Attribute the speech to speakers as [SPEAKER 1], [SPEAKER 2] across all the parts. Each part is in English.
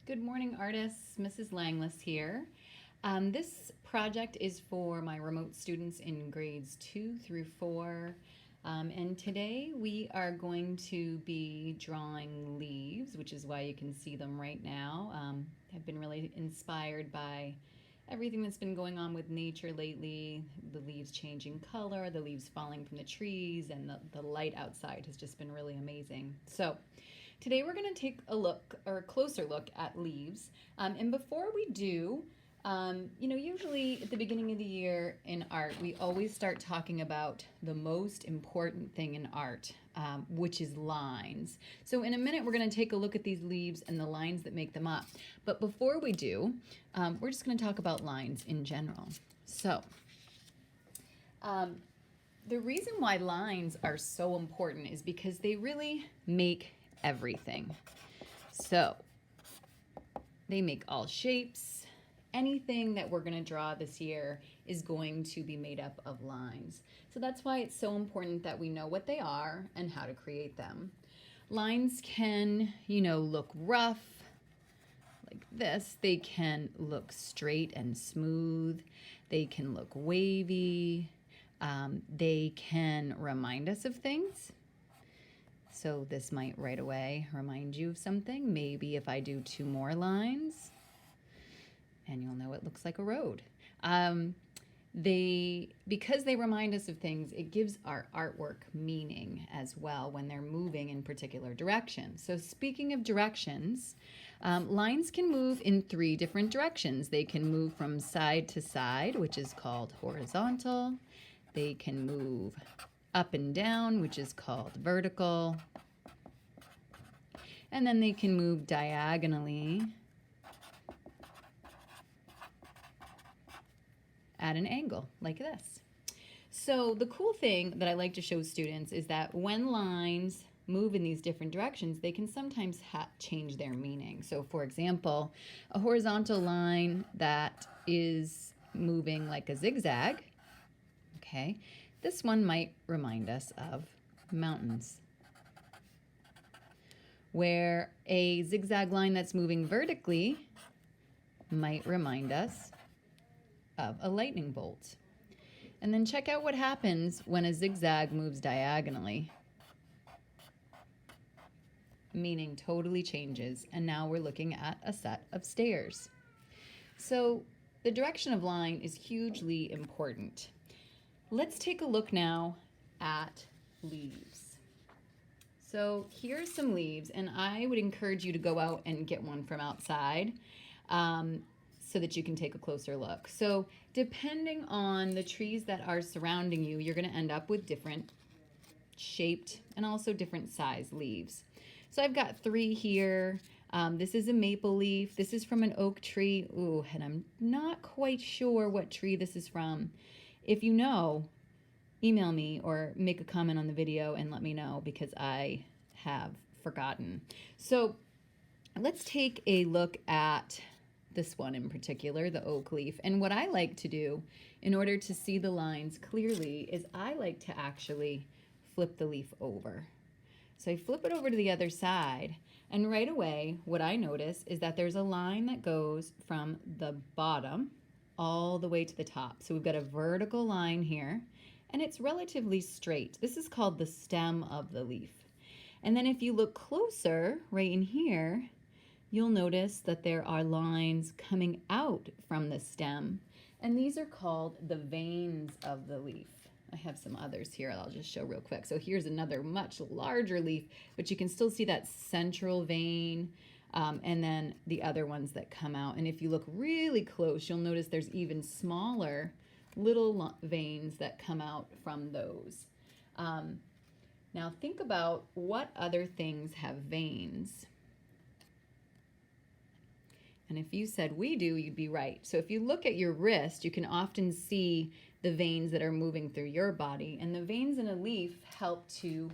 [SPEAKER 1] Good morning, artists. Mrs. Langless here. This project is for my remote students in grades 2 through 4. And today we are going to be drawing leaves, which is why you can see them right now. I've been really inspired by everything that's been going on with nature lately, the leaves changing color, the leaves falling from the trees, and the light outside has just been really amazing. So today we're going to take a look or a closer look at leaves. And before we do, usually at the beginning of the year in art, we always start talking about the most important thing in art, which is lines. So in a minute, we're going to take a look at these leaves and the lines that make them up. But before we do, we're just going to talk about lines in general. So the reason why lines are so important is because they really make everything. So they make all shapes. Anything that we're going to draw this year is going to be made up of lines. So that's why it's so important that we know what they are and how to create them. Lines can, look rough like this. They can look straight and smooth. They can look wavy. They can remind us of things. So this might right away remind you of something. Maybe if I do 2 more lines, and you'll know it looks like a road. Because they remind us of things, it gives our artwork meaning as well when they're moving in particular directions. So speaking of directions, lines can move in 3 different directions. They can move from side to side, which is called horizontal. They can move up and down, which is called vertical. And then they can move diagonally at an angle like this. So the cool thing that I like to show students is that when lines move in these different directions, they can sometimes change their meaning. So for example, a horizontal line that is moving like a zigzag, okay, this one might remind us of mountains. Where a zigzag line that's moving vertically might remind us of a lightning bolt. And then check out what happens when a zigzag moves diagonally. Meaning totally changes, and now we're looking at a set of stairs. So the direction of line is hugely important. Let's take a look now at leaves. So here's some leaves, and I would encourage you to go out and get one from outside so that you can take a closer look. So depending on the trees that are surrounding you, you're going to end up with different shaped and also different size leaves. So I've got 3 here. This is a maple leaf. This is from an oak tree. Ooh, and I'm not quite sure what tree this is from. If you know, email me or make a comment on the video and let me know because I have forgotten. So let's take a look at this one in particular, the oak leaf. And what I like to do in order to see the lines clearly is I like to actually flip the leaf over. So I flip it over to the other side, and right away what I notice is that there's a line that goes from the bottom all the way to the top. So we've got a vertical line here, and it's relatively straight. This is called the stem of the leaf. And then if you look closer right in here, you'll notice that there are lines coming out from the stem, and these are called the veins of the leaf. I have some others here I'll just show real quick. So here's another much larger leaf, but you can still see that central vein, and then the other ones that come out. And if you look really close, you'll notice there's even smaller little veins that come out from those. Now think about what other things have veins. And if you said we do, you'd be right. So if you look at your wrist, you can often see the veins that are moving through your body. And the veins in a leaf help to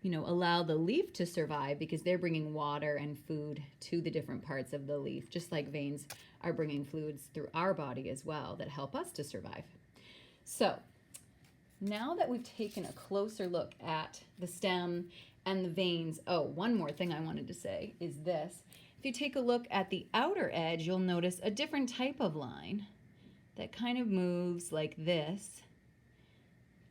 [SPEAKER 1] allow the leaf to survive because they're bringing water and food to the different parts of the leaf, just like veins are bringing fluids through our body as well that help us to survive. So now that we've taken a closer look at the stem and the veins. Oh, one more thing I wanted to say is this. If you take a look at the outer edge, you'll notice a different type of line that kind of moves like this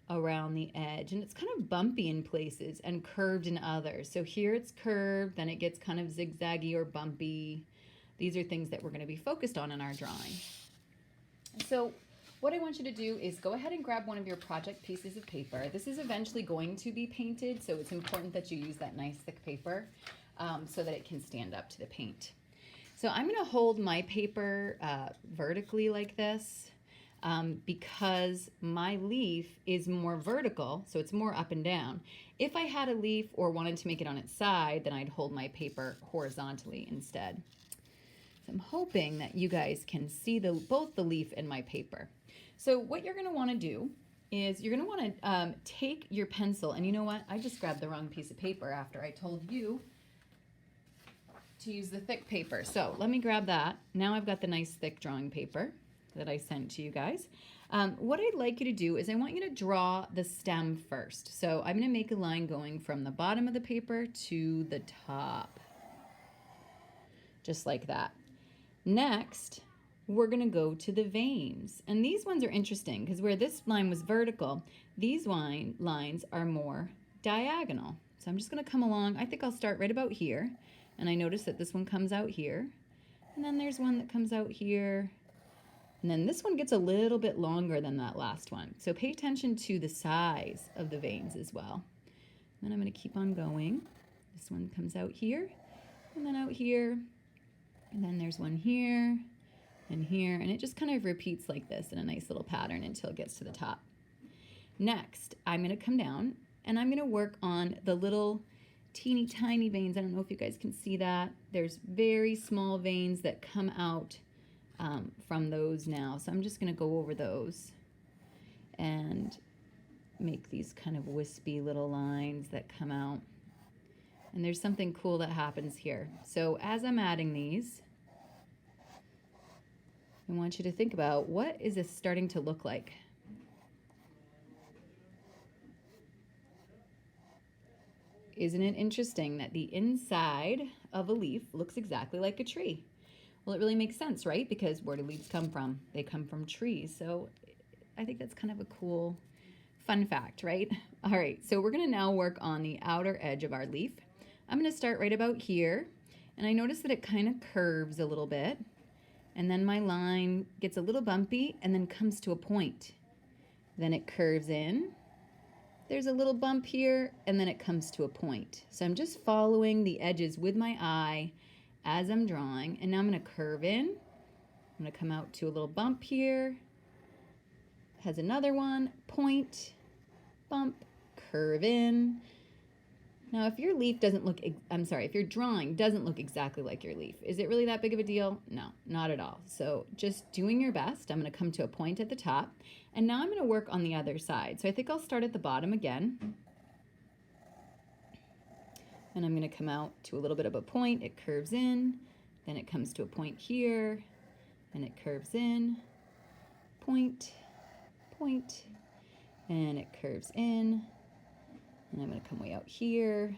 [SPEAKER 1] around the edge, and it's kind of bumpy in places and curved in others. So here it's curved, then it gets kind of zigzaggy or bumpy. These are things that we're going to be focused on in our drawing. So what I want you to do is go ahead and grab one of your project pieces of paper. This is eventually going to be painted, so it's important that you use that nice thick paper so that it can stand up to the paint. So I'm going to hold my paper vertically like this because my leaf is more vertical, so it's more up and down. If I had a leaf or wanted to make it on its side, then I'd hold my paper horizontally instead. So I'm hoping that you guys can see both the leaf and my paper. So what you're going to want to do is you're going to want to take your pencil, and you know what? I just grabbed the wrong piece of paper after I told you to use the thick paper. So let me grab that. Now I've got the nice thick drawing paper that I sent to you guys. What I'd like you to do is I want you to draw the stem first. So I'm going to make a line going from the bottom of the paper to the top, just like that. Next, we're going to go to the veins. And these ones are interesting because where this line was vertical, these lines are more diagonal. So I'm just going to come along. I think I'll start right about here. And I notice that this one comes out here. And then there's one that comes out here. And then this one gets a little bit longer than that last one. So pay attention to the size of the veins as well. Then I'm going to keep on going. This one comes out here, and then out here. And then there's one here, and here, and it just kind of repeats like this in a nice little pattern until it gets to the top. Next, I'm going to come down, and I'm going to work on the little teeny tiny veins. I don't know if you guys can see that. There's very small veins that come out from those now. So I'm just going to go over those and make these kind of wispy little lines that come out. And there's something cool that happens here. So as I'm adding these, I want you to think about, what is this starting to look like? Isn't it interesting that the inside of a leaf looks exactly like a tree? Well, it really makes sense, right? Because where do leaves come from? They come from trees. So I think that's kind of a cool fun fact, right? All right, so we're going to now work on the outer edge of our leaf. I'm going to start right about here, and I notice that it kind of curves a little bit, and then my line gets a little bumpy and then comes to a point. Then it curves in. There's a little bump here, and then it comes to a point. So I'm just following the edges with my eye as I'm drawing, and now I'm going to curve in. I'm going to come out to a little bump here. Has another one, point, bump, curve in. Now, if your leaf doesn't look, if your drawing doesn't look exactly like your leaf, is it really that big of a deal? No, not at all. So just doing your best. I'm going to come to a point at the top, and now I'm going to work on the other side. So I think I'll start at the bottom again, and I'm going to come out to a little bit of a point. It curves in, then it comes to a point here, and it curves in, point, point, and it curves in. And I'm going to come way out here,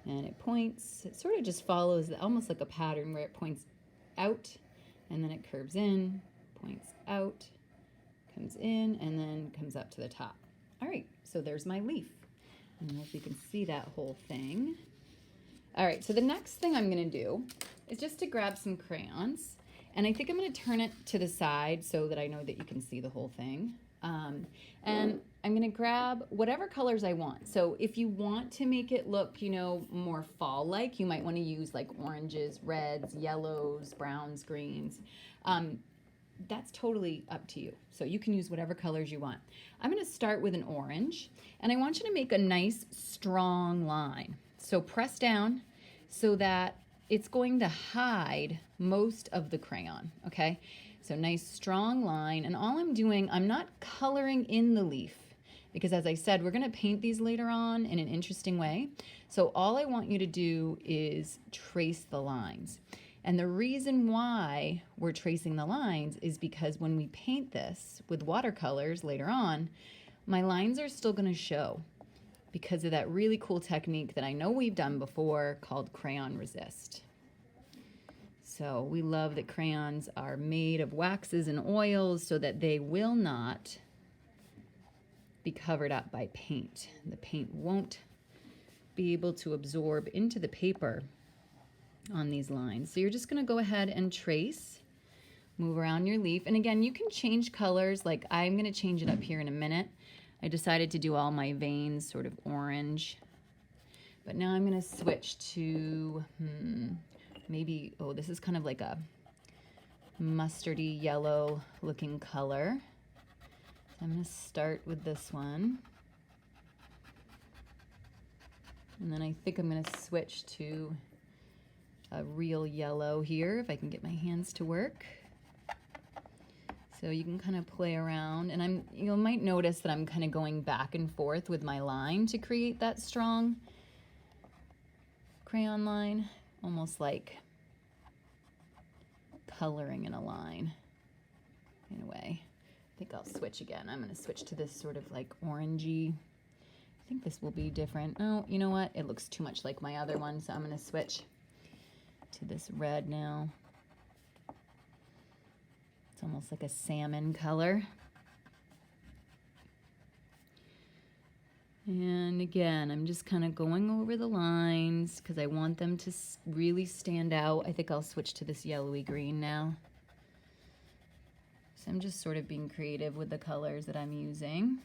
[SPEAKER 1] and it points. It sort of just follows almost like a pattern where it points out, and then it curves in, points out, comes in, and then comes up to the top. All right, so there's my leaf. I don't know if you can see that whole thing. All right, so the next thing I'm going to do is just to grab some crayons, and I think I'm going to turn it to the side so that I know that you can see the whole thing. And I'm going to grab whatever colors I want. So if you want to make it look, you know, more fall-like, you might want to use like oranges, reds, yellows, browns, greens. That's totally up to you. So you can use whatever colors you want. I'm going to start with an orange, and I want you to make a nice strong line. So press down so that it's going to hide most of the crayon, okay? So nice strong line, and all I'm doing, I'm not coloring in the leaf, because as I said, we're going to paint these later on in an interesting way. So all I want you to do is trace the lines. And the reason why we're tracing the lines is because when we paint this with watercolors later on, my lines are still going to show, because of that really cool technique that I know we've done before called crayon resist. So we love that crayons are made of waxes and oils so that they will not be covered up by paint. The paint won't be able to absorb into the paper on these lines. So you're just going to go ahead and trace, move around your leaf. And again, you can change colors. Like I'm going to change it up here in a minute. I decided to do all my veins sort of orange. But now I'm going to switch to maybe, oh, this is kind of like a mustardy yellow looking color. So I'm going to start with this one. And then I think I'm going to switch to a real yellow here, if I can get my hands to work. So you can kind of play around, and you might notice that I'm kind of going back and forth with my line to create that strong crayon line, almost like coloring in a line in a way. I think I'll switch again. I'm going to switch to this sort of like orangey. I think this will be different. Oh, you know what? It looks too much like my other one, so I'm going to switch to this red now. It's almost like a salmon color. And again, I'm just kind of going over the lines because I want them to really stand out. I think I'll switch to this yellowy green now. So I'm just sort of being creative with the colors that I'm using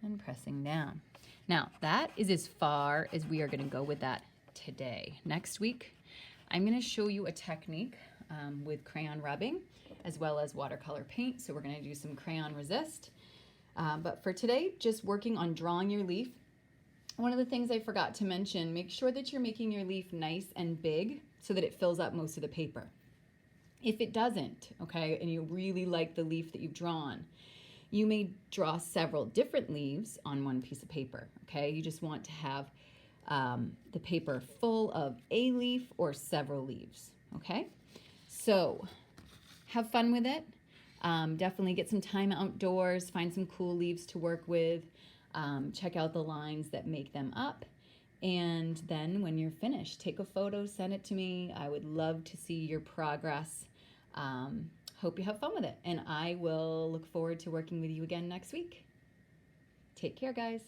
[SPEAKER 1] and pressing down. Now, that is as far as we are going to go with that today. Next week, I'm going to show you a technique with crayon rubbing as well as watercolor paint. So we're going to do some crayon resist. But for today, just working on drawing your leaf. One of the things I forgot to mention, make sure that you're making your leaf nice and big so that it fills up most of the paper. If it doesn't, okay, and you really like the leaf that you've drawn, you may draw several different leaves on one piece of paper, okay? You just want to have the paper full of a leaf or several leaves, okay? So have fun with it. Definitely get some time outdoors, find some cool leaves to work with, check out the lines that make them up, and then when you're finished, take a photo, send it to me. I would love to see your progress. Hope you have fun with it, and I will look forward to working with you again next week. Take care, guys.